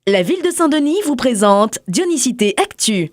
La ville de Saint-Denis vous présente Dionysité Actu.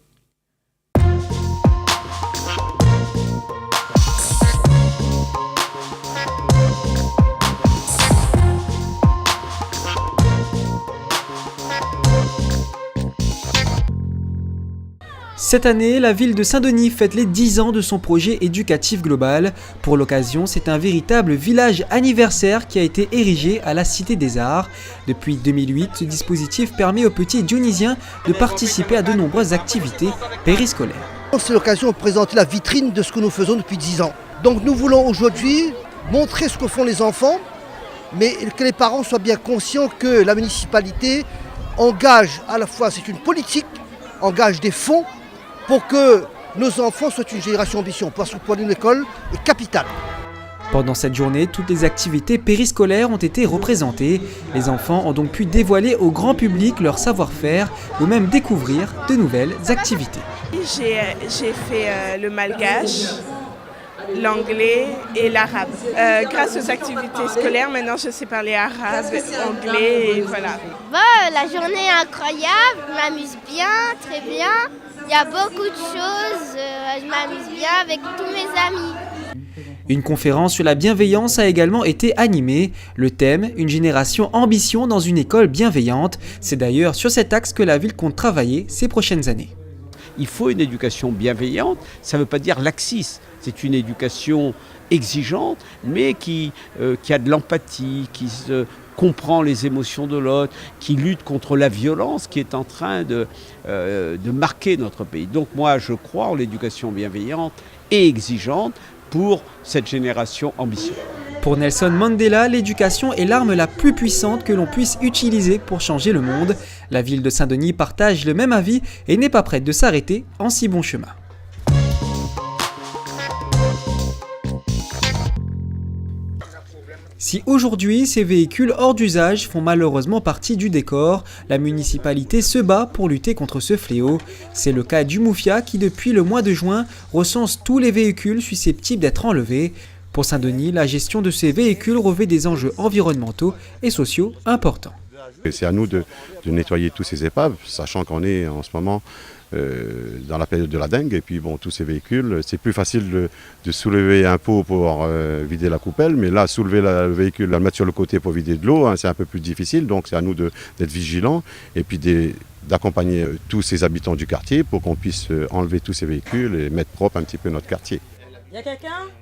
Cette année, la ville de Saint-Denis fête les 10 ans de son projet éducatif global. Pour l'occasion, c'est un véritable village anniversaire qui a été érigé à la Cité des Arts. Depuis 2008, ce dispositif permet aux petits dionysiens de participer à de nombreuses activités périscolaires. C'est l'occasion de présenter la vitrine de ce que nous faisons depuis 10 ans. Donc nous voulons aujourd'hui montrer ce que font les enfants, mais que les parents soient bien conscients que la municipalité engage à la fois, c'est une politique, engage des fonds pour que nos enfants soient une génération ambition, parce que pour nous l'école est capitale. Pendant cette journée, toutes les activités périscolaires ont été représentées. Les enfants ont donc pu dévoiler au grand public leur savoir-faire ou même découvrir de nouvelles activités. J'ai fait le malgache, l'anglais et l'arabe. Grâce aux activités scolaires, maintenant je sais parler arabe, anglais et voilà. La journée est incroyable, je m'amuse bien, très bien. Il y a beaucoup de choses, je m'amuse bien avec tous mes amis. Une conférence sur la bienveillance a également été animée. Le thème, une génération ambition dans une école bienveillante. C'est d'ailleurs sur cet axe que la ville compte travailler ces prochaines années. Il faut une éducation bienveillante, ça ne veut pas dire laxiste. C'est une éducation exigeante, mais qui a de l'empathie, qui comprend les émotions de l'autre, qui lutte contre la violence qui est en train de marquer notre pays. Donc moi, je crois en l'éducation bienveillante et exigeante pour cette génération ambitieuse. Pour Nelson Mandela, l'éducation est l'arme la plus puissante que l'on puisse utiliser pour changer le monde. La ville de Saint-Denis partage le même avis et n'est pas prête de s'arrêter en si bon chemin. Si aujourd'hui ces véhicules hors d'usage font malheureusement partie du décor, la municipalité se bat pour lutter contre ce fléau. C'est le cas du Moufia qui depuis le mois de juin recense tous les véhicules susceptibles d'être enlevés. Pour Saint-Denis, la gestion de ces véhicules revêt des enjeux environnementaux et sociaux importants. C'est à nous de nettoyer tous ces épaves, sachant qu'on est en ce moment dans la période de la dengue. Et puis bon, tous ces véhicules, c'est plus facile de soulever un pot pour vider la coupelle, mais là, soulever le véhicule, le mettre sur le côté pour vider de l'eau, c'est un peu plus difficile. Donc c'est à nous d'être vigilants et puis d'accompagner tous ces habitants du quartier pour qu'on puisse enlever tous ces véhicules et mettre propre un petit peu notre quartier.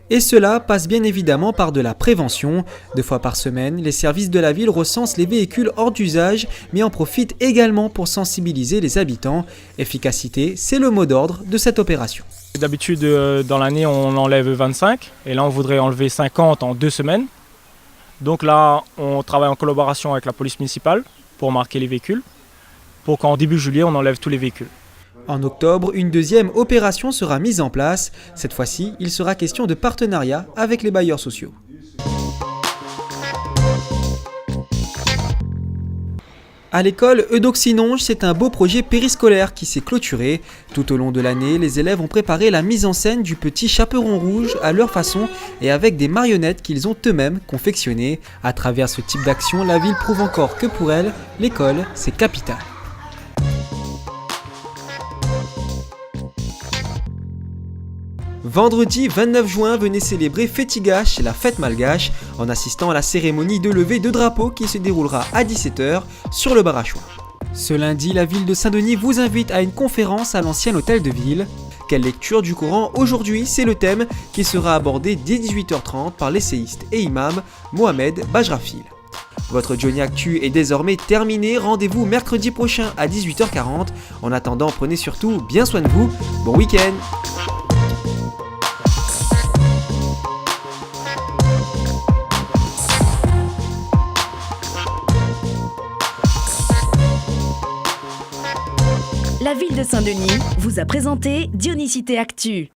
Et cela passe bien évidemment par de la prévention. 2 fois par semaine, les services de la ville recensent les véhicules hors d'usage, mais en profitent également pour sensibiliser les habitants. Efficacité, c'est le mot d'ordre de cette opération. D'habitude, dans l'année, on enlève 25, et là, on voudrait enlever 50 en 2 semaines. Donc là, on travaille en collaboration avec la police municipale pour marquer les véhicules, pour qu'en début juillet, on enlève tous les véhicules. En octobre, une deuxième opération sera mise en place. Cette fois-ci, il sera question de partenariat avec les bailleurs sociaux. À l'école Eudoxinonge, c'est un beau projet périscolaire qui s'est clôturé. Tout au long de l'année, les élèves ont préparé la mise en scène du petit chaperon rouge à leur façon et avec des marionnettes qu'ils ont eux-mêmes confectionnées. À travers ce type d'action, la ville prouve encore que pour elle, l'école, c'est capital. Vendredi 29 juin, venez célébrer Fétigache, la fête malgache, en assistant à la cérémonie de levée de drapeau qui se déroulera à 17 h sur le Barachois. Ce lundi, la ville de Saint-Denis vous invite à une conférence à l'ancien hôtel de ville. Quelle lecture du Coran aujourd'hui? C'est le thème qui sera abordé dès 18 h 30 par l'essayiste et imam Mohamed Bajrafil. Votre Johnny Actu est désormais terminé, rendez-vous mercredi prochain à 18 h 40. En attendant, prenez surtout bien soin de vous, bon week-end. La ville de Saint-Denis vous a présenté Dionysité Actu.